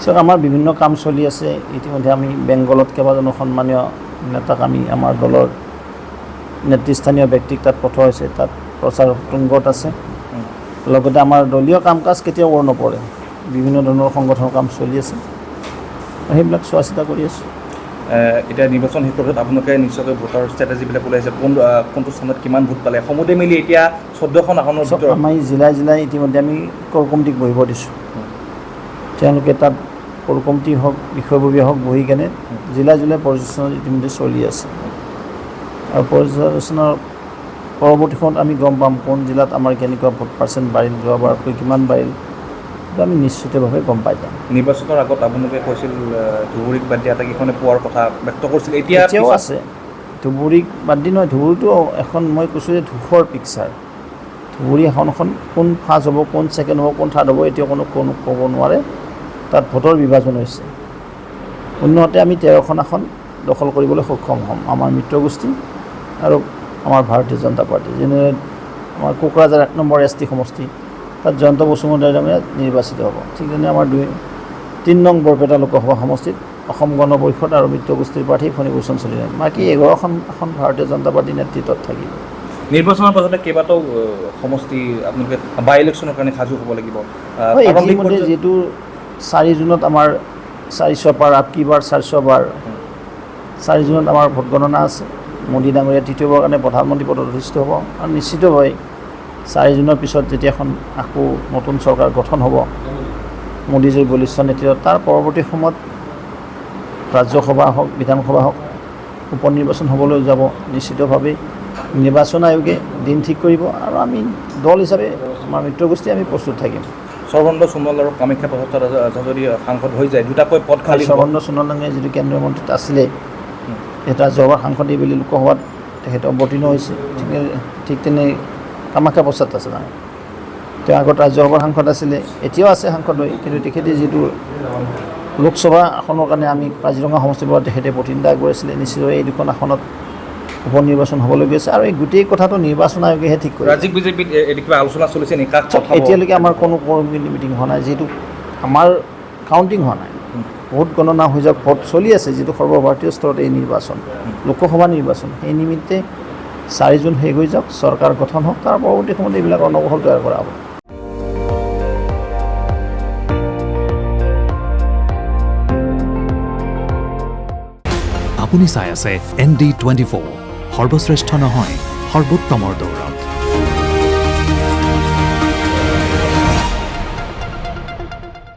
চাওক আমাৰ বিভিন্ন কাম চলি আছে ইতিমধ্যে আমি বেংগলত কেইবাজনো সন্মানীয় নেতাক আমি আমাৰ দলৰ নেতৃস্থানীয় ব্যক্তিক তাত পঠোৱা হৈছে তাত প্ৰচাৰ তুংগত আছে লগতে আমাৰ দলীয় কাম কাজ কেতিয়াও ওৰ নপৰে বিভিন্ন ধৰণৰ সংগঠনৰ কাম চলি আছে সেইবিলাক চোৱা চিতা কৰি আছোঁ এতিয়া নিৰ্বাচন শেষ হোৱাৰ পিছত আপোনালোকে নিশ্চয়কৈ ভোটৰ ষ্ট্ৰেটেজিবিলাক ওলাইছে কোনটো স্থানত কিমান ভোট পালে সমুদায় মিলি এতিয়া 14খন আসনৰ ভিতৰত আমি জিলাই ইতিমধ্যে আমি কৰ কমিটিক বহিব দিছোঁ তেওঁলোকে তাত কৰ কমিটি হওক বিষয়ববীয়া হওক বহি কেনে জিলাই পৰ্যালোচনা ইতিমধ্যে চলি আছে আৰু পৰ্যালোচনাৰ পৰৱৰ্তী সময়ত আমি গম পাম কোন জিলাত আমাৰ কেনেকুৱা ভোট পাৰ্চেণ্ট বাঢ়িল যোৱাবাৰতকৈ কিমান বাঢ়িল আমি নিশ্চিতভাৱে গম পাই যাম নিৰ্বাচনৰ আগত আপোনালোকে কৈছিল ধুবুৰীক বাদ দিয়া আটাইকেইখনে পোৱাৰ কথা ব্যক্ত কৰিছিল এতিয়াও আছে ধুবুৰীক বাদ দি নহয় ধুবুৰীটো এখন মই কৈছোঁ যে ধূসৰ পিকচাৰ ধুবুৰী আসনখন কোন ফাৰ্ষ্ট হ'ব কোন ছেকেণ্ড হ'ব কোন থাৰ্ড হ'ব এতিয়া কোনো ক'ব নোৱাৰে তাত ভোটৰ বিভাজন হৈছে অন্যহাতে আমি 13খন আসন দখল কৰিবলৈ সক্ষম হ'ম আমাৰ মিত্ৰগোষ্ঠী আৰু আমাৰ ভাৰতীয় জনতা পাৰ্টি যেনে আমাৰ কোকৰাঝাৰ 1 নম্বৰ ST সমষ্টি তাত জয়ন্ত বসুমতাৰী ডাঙৰীয়া নিৰ্বাচিত হ'ব ঠিক তেনে আমাৰ 3 নং বৰপেটা লোকসভা সমষ্টিত অসম গণ পৰিষদ আৰু মিত্ৰগোষ্ঠীৰ প্ৰাৰ্থী ফণীভূষণ চলিহা বাকী 11খন আসন ভাৰতীয় জনতা পাৰ্টীৰ নেতৃত্বত থাকিব নিৰ্বাচনৰ পাছতে কেইবাটাও সমষ্টি আপোনালোকে বাই ইলেকশ্যনৰ কাৰণে সাজু হ'ব লাগিব ইতিমধ্যে যিটো 4 জুনত আমাৰ 400 পাৰ আপ কি বাৰ 400 বাৰ 4 জুনত আমাৰ ভোট গণনা আছে মোদী ডাঙৰীয়া তৃতীয়বাৰৰ কাৰণে প্ৰধানমন্ত্ৰী পদত অধিষ্ঠিত হ'ব আৰু নিশ্চিতভাৱে 4 জুনৰ পিছত যেতিয়া এখন আকৌ নতুন চৰকাৰ গঠন হ'ব মোদীজীৰ বলিষ্ঠ নেতৃত্বত তাৰ পৰৱৰ্তী সময়ত ৰাজ্যসভা হওক বিধানসভা হওক উপ নিৰ্বাচন হ'বলৈ যাব নিশ্চিতভাৱে নিৰ্বাচন আয়োগে দিন ঠিক কৰিব আৰু আমি দল হিচাপে আমাৰ মিত্ৰগোষ্ঠী আমি প্ৰস্তুত থাকিম সৰ্বানন্দ সোণোৱাল আৰু কামাখ্যা প্ৰসাদ যদি সাংসদ হৈ যায় দুটাকৈ পদ খালী সৰ্বানন্দ সোণোৱাল ডাঙৰীয়া যিটো কেন্দ্ৰীয় মন্ত্ৰীত আছিলে এটা যোৱাবাৰ সাংসদ এইবুলি লোকসভাত তেখেত অৱতীৰ্ণ হৈছে ঠিক তেনে কামাখ্যা প্ৰসাদ আছে নাই তেওঁ আগত ৰাজ্যসভাৰ সাংসদ আছিলে এতিয়াও আছে সাংসদ হৈ কিন্তু তেখেতে যিটো লোকসভা আসনৰ কাৰণে আমি কাজিৰঙা সমষ্টিৰ পৰা তেখেতে প্ৰতিনিধিত্ব আগবঢ়াইছিলে নিশ্চিতভাৱে এই দুখন আসনত উপ নিৰ্বাচন হ'বলৈ গৈছে আৰু এই গোটেই কথাটো নিৰ্বাচন আয়োগেহে ঠিক কৰে ৰাজ্যিক বিজেপিত কিবা আলোচনা চলিছে নেকি এতিয়ালৈকে আমাৰ কোনো মিটিং হোৱা নাই যিটো আমাৰ কাউণ্টিং হোৱা নাই ভোট গণনা হৈ যাওক ভোট চলি আছে যিটো সৰ্বভাৰতীয় স্তৰত এই নিৰ্বাচন লোকসভা নিৰ্বাচন সেই নিমিত্তে 4 জুন শেষ হৈ যাওক চৰকাৰ গঠন হওক তাৰ পৰৱৰ্তী সময়ত এইবিলাক অনবহল তৈয়াৰ কৰা হ'ব আপুনি চাই আছে ND24 সৰ্বশ্ৰেষ্ঠ নহয় সৰ্বোত্তমৰ দৌৰ